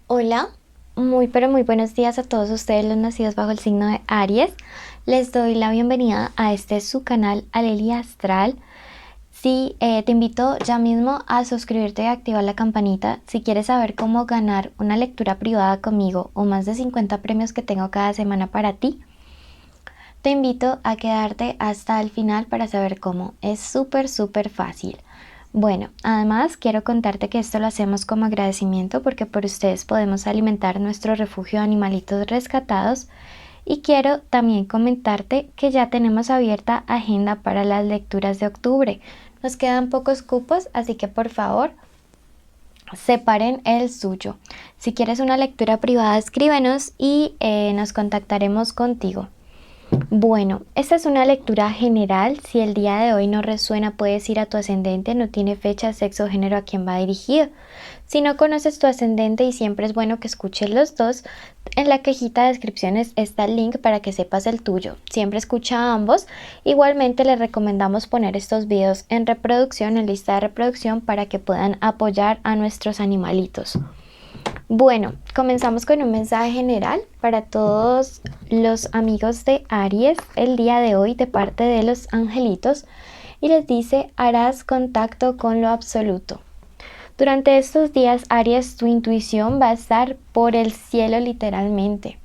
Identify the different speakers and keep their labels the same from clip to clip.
Speaker 1: Hola, muy pero muy buenos días a todos ustedes los nacidos bajo el signo de Aries. Les doy la bienvenida a este su canal Alelia Astral. Sí, te invito ya mismo a suscribirte y activar la campanita si quieres saber cómo ganar una lectura privada conmigo o más de 50 premios que tengo cada semana para ti. Te invito a quedarte hasta el final para saber cómo. Es súper fácil. Bueno, además quiero contarte que esto lo hacemos como agradecimiento porque por ustedes podemos alimentar nuestro refugio de animalitos rescatados y quiero también comentarte que ya tenemos abierta agenda para las lecturas de octubre. Nos quedan pocos cupos, así que por favor separen el suyo. Si quieres una lectura privada, escríbenos y nos contactaremos contigo. Bueno, esta es una lectura general. Si el día de hoy no resuena, puedes ir a tu ascendente, no tiene fecha, sexo o género a quien va dirigido. Si no conoces tu ascendente y siempre es bueno que escuches los dos, en la cajita de descripciones está el link para que sepas el tuyo. Siempre escucha a ambos. Igualmente les recomendamos poner estos videos en reproducción, en lista de reproducción, para que puedan apoyar a nuestros animalitos. Bueno, comenzamos con un mensaje general para todos los amigos de Aries el día de hoy de parte de los angelitos y les dice: harás contacto con lo absoluto. Durante estos días, Aries, tu intuición va a estar por el cielo literalmente.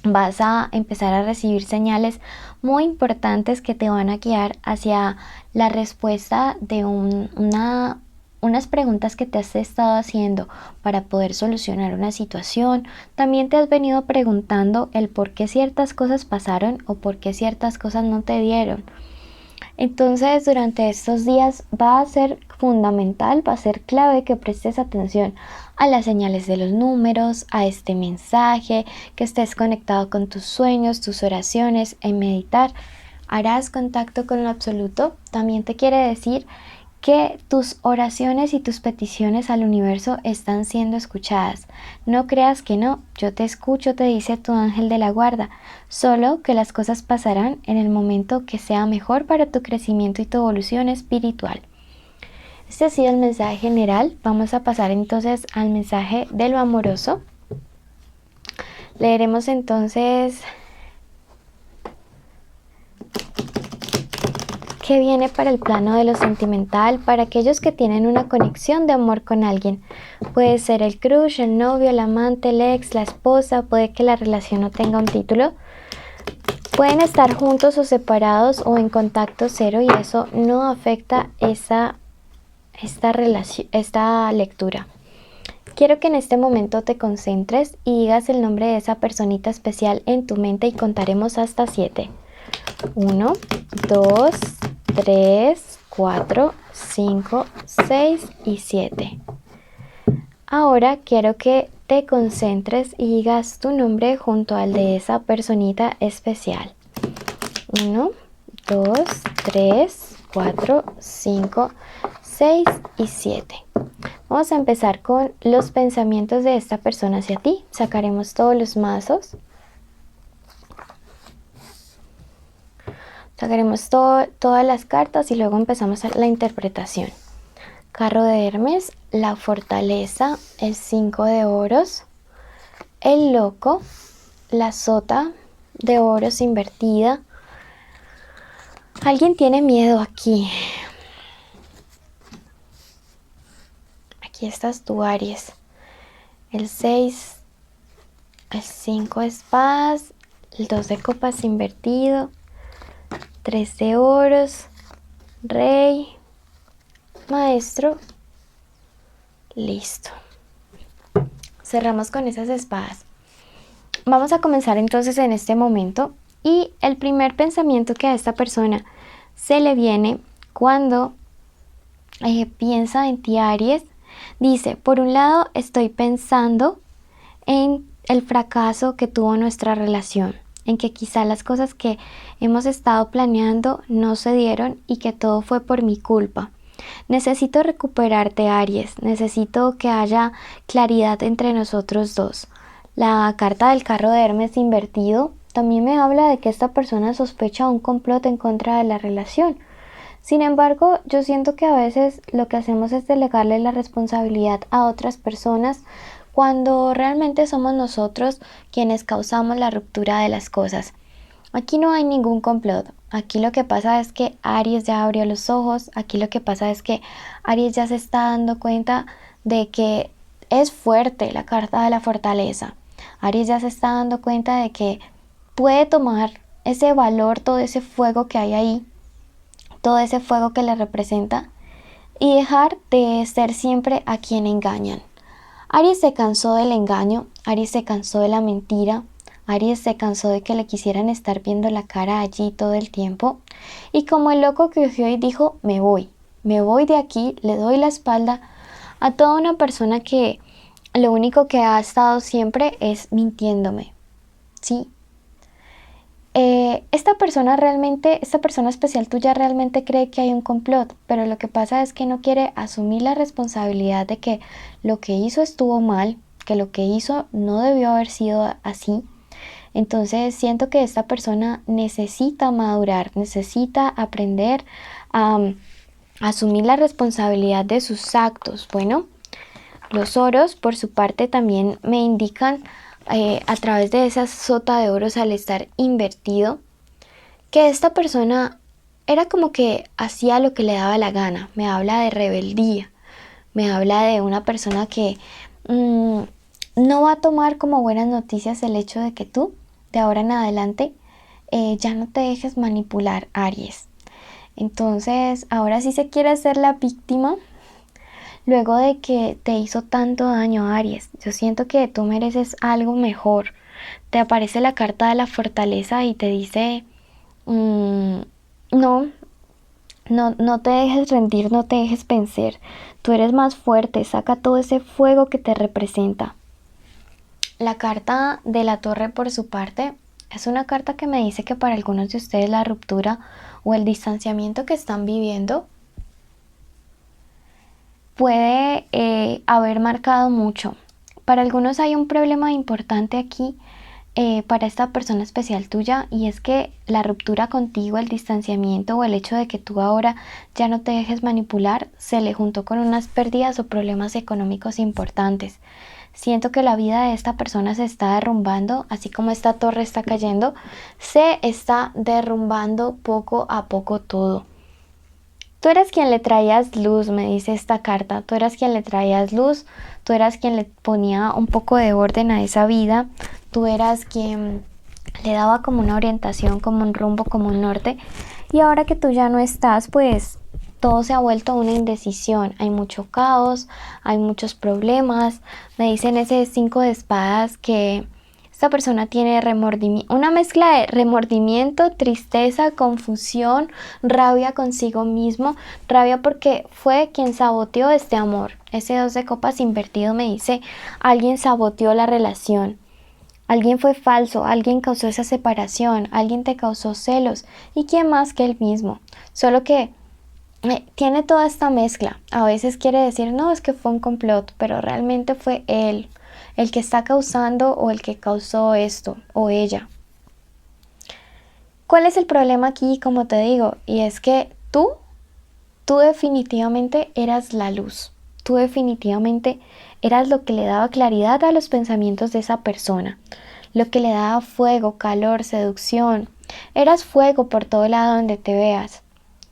Speaker 1: Vas a empezar a recibir señales muy importantes que te van a guiar hacia la respuesta de unas preguntas que te has estado haciendo para poder solucionar una situación. También te has venido preguntando el por qué ciertas cosas pasaron o por qué ciertas cosas no te dieron. Entonces, durante estos días va a ser fundamental, va a ser clave que prestes atención a las señales de los números, a este mensaje, que estés conectado con tus sueños, tus oraciones, en meditar. Harás contacto con lo absoluto. También te quiere decir que tus oraciones y tus peticiones al universo están siendo escuchadas. No creas que no, yo te escucho, te dice tu ángel de la guarda, solo que las cosas pasarán en el momento que sea mejor para tu crecimiento y tu evolución espiritual. Este ha sido el mensaje general. Vamos a pasar entonces al mensaje de lo amoroso. Leeremos entonces qué viene para el plano de lo sentimental, para aquellos que tienen una conexión de amor con alguien. Puede ser el crush, el novio, el amante, el ex, la esposa, puede que la relación no tenga un título. Pueden estar juntos o separados o en contacto cero y eso no afecta esta lectura. Quiero que en este momento te concentres y digas el nombre de esa personita especial en tu mente y contaremos hasta 7. 1, 2, 3, 4, 5, 6 y 7. Ahora quiero que te concentres y digas tu nombre junto al de esa personita especial. 1, 2, 3, 4, 5, 6 y 7. Vamos a empezar con los pensamientos de esta persona hacia ti. Sacaremos todos los mazos. Sacaremos todas las cartas y luego empezamos la interpretación. Carro de Hermes, la fortaleza, el 5 de oros, el loco, la sota de oros invertida. Alguien tiene miedo aquí. Aquí estás tú, Aries. El 6, el 5 de espadas, el 2 de copas invertido, 3 de oros, rey, maestro. Listo. Cerramos con esas espadas. Vamos a comenzar entonces en este momento y el primer pensamiento que a esta persona se le viene cuando piensa en ti, Aries, dice: por un lado estoy pensando en el fracaso que tuvo nuestra relación, en que quizá las cosas que hemos estado planeando no se dieron y que todo fue por mi culpa. Necesito recuperarte, Aries, necesito que haya claridad entre nosotros dos. La carta del carro de Hermes invertido también me habla de que esta persona sospecha un complot en contra de la relación. Sin embargo, yo siento que a veces lo que hacemos es delegarle la responsabilidad a otras personas cuando realmente somos nosotros quienes causamos la ruptura de las cosas. Aquí no hay ningún complot. Aquí lo que pasa es que Aries ya abrió los ojos. Aquí lo que pasa es que Aries ya se está dando cuenta de que es fuerte la carta de la fortaleza. Aries ya se está dando cuenta de que puede tomar ese valor, todo ese fuego que hay ahí, todo ese fuego que le representa, y dejar de ser siempre a quien engañan. Aries se cansó del engaño, Aries se cansó de la mentira, Aries se cansó de que le quisieran estar viendo la cara allí todo el tiempo, y como el loco que cogió y dijo, me voy de aquí, le doy la espalda a toda una persona que lo único que ha estado siempre es mintiéndome, ¿sí? Esta persona especial tuya realmente cree que hay un complot, pero lo que pasa es que no quiere asumir la responsabilidad de que lo que hizo estuvo mal, que lo que hizo no debió haber sido así. Entonces siento que esta persona necesita madurar, necesita aprender a asumir la responsabilidad de sus actos. Bueno, los oros por su parte también me indican a través de esa sota de oros al estar invertido, que esta persona era como que hacía lo que le daba la gana. Me habla de rebeldía, me habla de una persona que no va a tomar como buenas noticias el hecho de que tú, de ahora en adelante, ya no te dejes manipular, Aries. Entonces, ahora sí se quiere hacer la víctima. Luego de que te hizo tanto daño, Aries, yo siento que tú mereces algo mejor. Te aparece la carta de la fortaleza y te dice, no, no te dejes rendir, no te dejes vencer. Tú eres más fuerte, saca todo ese fuego que te representa. La carta de la torre por su parte es una carta que me dice que para algunos de ustedes la ruptura o el distanciamiento que están viviendo puede haber marcado mucho. Para algunos hay un problema importante aquí para esta persona especial tuya, y es que la ruptura contigo, el distanciamiento o el hecho de que tú ahora ya no te dejes manipular, se le juntó con unas pérdidas o problemas económicos importantes. Siento que la vida de esta persona se está derrumbando, así como esta torre está cayendo, se está derrumbando poco a poco todo. Tú eras quien le traías luz, me dice esta carta. Tú eras quien le traías luz, tú eras quien le ponía un poco de orden a esa vida, tú eras quien le daba como una orientación, como un rumbo, como un norte. Y ahora que tú ya no estás, pues todo se ha vuelto una indecisión. Hay mucho caos, hay muchos problemas. Me dicen ese 5 de espadas que esta persona tiene remordimiento, una mezcla de remordimiento, tristeza, confusión, rabia consigo mismo, rabia porque fue quien saboteó este amor. Ese 2 de copas invertido me dice, alguien saboteó la relación, alguien fue falso, alguien causó esa separación, alguien te causó celos, y quién más que él mismo. Solo que tiene toda esta mezcla. A veces quiere decir, no, es que fue un complot, pero realmente fue él el que está causando o el que causó esto o ella. ¿Cuál es el problema aquí? Como te digo, y es que tú definitivamente eras la luz. Tú definitivamente eras lo que le daba claridad a los pensamientos de esa persona, lo que le daba fuego, calor, seducción. Eras fuego por todo lado donde te veas,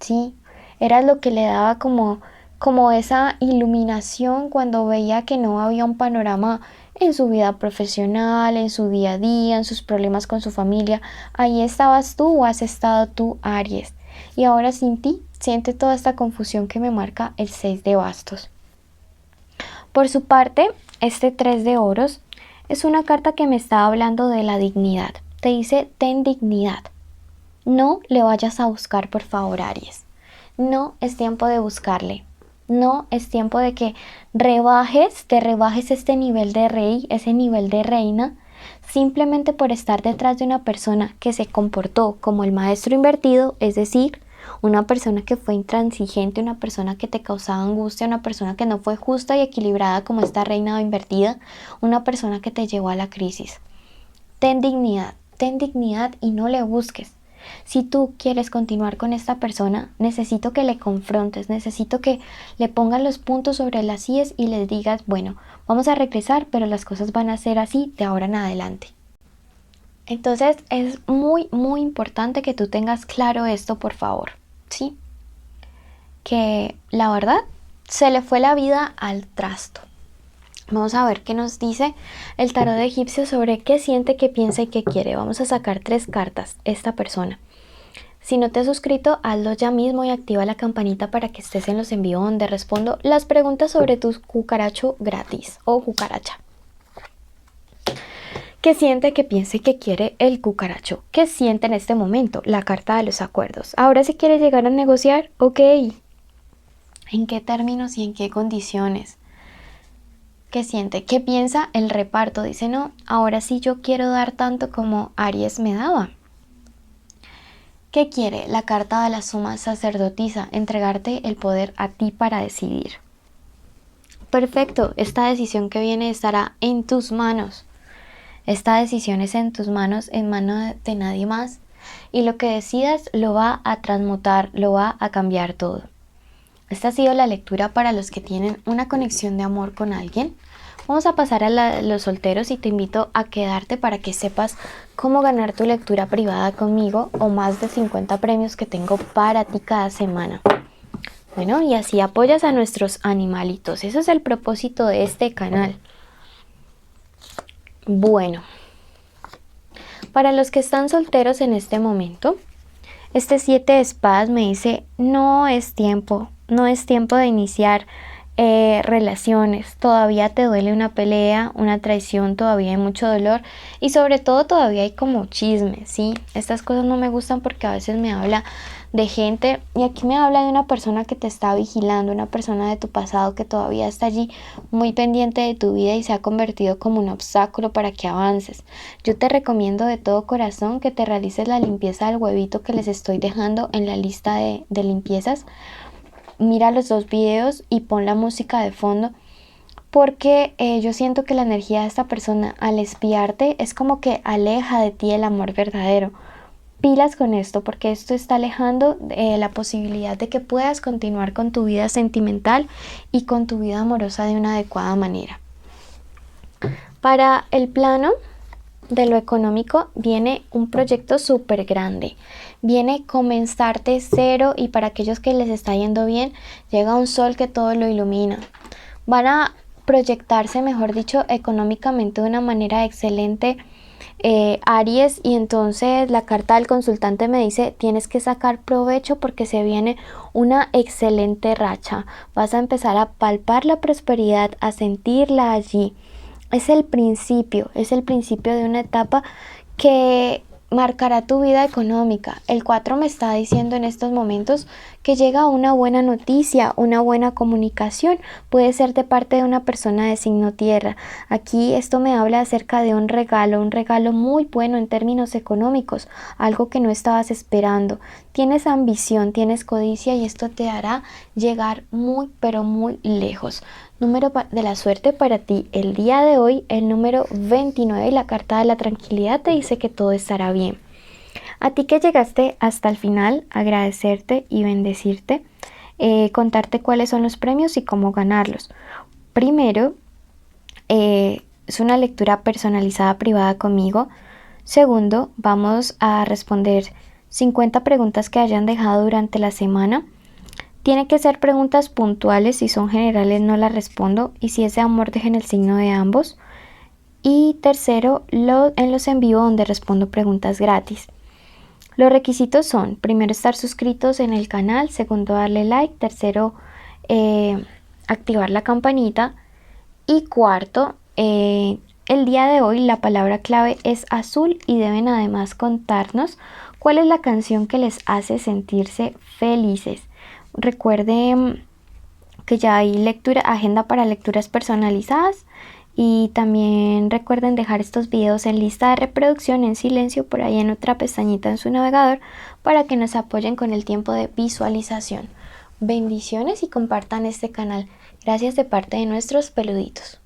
Speaker 1: ¿sí? Eras lo que le daba como esa iluminación cuando veía que no había un panorama en su vida profesional, en su día a día, en sus problemas con su familia. Ahí estabas tú o has estado tú, Aries. Y ahora sin ti, siente toda esta confusión que me marca el 6 de bastos. Por su parte, este 3 de oros es una carta que me está hablando de la dignidad. Te dice, ten dignidad. No le vayas a buscar, por favor, Aries. No es tiempo de buscarle. No es tiempo de que te rebajes este nivel de rey, ese nivel de reina, simplemente por estar detrás de una persona que se comportó como el maestro invertido, es decir, una persona que fue intransigente, una persona que te causaba angustia, una persona que no fue justa y equilibrada como esta reina invertida, una persona que te llevó a la crisis. Ten dignidad y no le busques. Si tú quieres continuar con esta persona, necesito que le confrontes, necesito que le pongas los puntos sobre las íes y les digas, bueno, vamos a regresar, pero las cosas van a ser así de ahora en adelante. Entonces es muy, muy importante que tú tengas claro esto, por favor, ¿sí? Que la verdad se le fue la vida al trasto. Vamos a ver qué nos dice el tarot de egipcio sobre qué siente, qué piensa y qué quiere. Vamos a sacar 3 cartas, esta persona. Si no te has suscrito, hazlo ya mismo y activa la campanita para que estés en los envíos donde respondo las preguntas sobre tu cucaracho gratis o cucaracha. ¿Qué siente, qué piensa y qué quiere el cucaracho? ¿Qué siente en este momento? La carta de los acuerdos. Ahora si quiere llegar a negociar, ok. ¿En qué términos y en qué condiciones? ¿Qué siente? ¿Qué piensa? El reparto. Dice, no, ahora sí yo quiero dar tanto como Aries me daba. ¿Qué quiere? La carta de la suma sacerdotisa, entregarte el poder a ti para decidir. Perfecto, esta decisión que viene estará en tus manos. Esta decisión es en tus manos, en manos de nadie más. Y lo que decidas lo va a transmutar, lo va a cambiar todo. Esta ha sido la lectura para los que tienen una conexión de amor con alguien. Vamos a pasar a los solteros y te invito a quedarte para que sepas cómo ganar tu lectura privada conmigo o más de 50 premios que tengo para ti cada semana. Bueno, y así apoyas a nuestros animalitos. Eso es el propósito de este canal. Bueno, para los que están solteros en este momento, este 7 de espadas me dice, no es tiempo de iniciar relaciones, todavía te duele una pelea, una traición, todavía hay mucho dolor y sobre todo todavía hay como chisme, ¿sí? Estas cosas no me gustan porque a veces me habla de gente y aquí me habla de una persona que te está vigilando, una persona de tu pasado que todavía está allí muy pendiente de tu vida y se ha convertido como un obstáculo para que avances. Yo te recomiendo de todo corazón que te realices la limpieza del huevito que les estoy dejando en la lista de limpiezas. Mira los 2 videos y pon la música de fondo porque yo siento que la energía de esta persona al espiarte es como que aleja de ti el amor verdadero. Pilas con esto porque esto está alejando la posibilidad de que puedas continuar con tu vida sentimental y con tu vida amorosa de una adecuada manera. Para el plano de lo económico viene un proyecto súper grande. Viene comenzar de cero y para aquellos que les está yendo bien, llega un sol que todo lo ilumina. Van a proyectarse, mejor dicho, económicamente de una manera excelente, Aries, y entonces la carta del consultante me dice, tienes que sacar provecho porque se viene una excelente racha. Vas a empezar a palpar la prosperidad, a sentirla allí. Es el principio de una etapa que marcará tu vida económica. El 4 me está diciendo en estos momentos que llega una buena noticia, una buena comunicación. Puede ser de parte de una persona de signo tierra. Aquí esto me habla acerca de un regalo muy bueno en términos económicos, algo que no estabas esperando. Tienes ambición, tienes codicia y esto te hará llegar muy, pero muy lejos. Número de la suerte para ti el día de hoy, el número 29 y la carta de la tranquilidad te dice que todo estará bien. A ti que llegaste hasta el final, agradecerte y bendecirte, contarte cuáles son los premios y cómo ganarlos. Primero, es una lectura personalizada privada conmigo. Segundo, vamos a responder 50 preguntas que hayan dejado durante la semana. Tiene que ser preguntas puntuales, si son generales no las respondo y si es de amor dejen el signo de ambos. Y tercero, en los en vivo donde respondo preguntas gratis. Los requisitos son, primero estar suscritos en el canal, segundo darle like, tercero activar la campanita y cuarto, el día de hoy la palabra clave es azul y deben además contarnos cuál es la canción que les hace sentirse felices. Recuerden que ya hay agenda para lecturas personalizadas y también recuerden dejar estos videos en lista de reproducción en silencio por ahí en otra pestañita en su navegador para que nos apoyen con el tiempo de visualización. Bendiciones y compartan este canal. Gracias de parte de nuestros peluditos.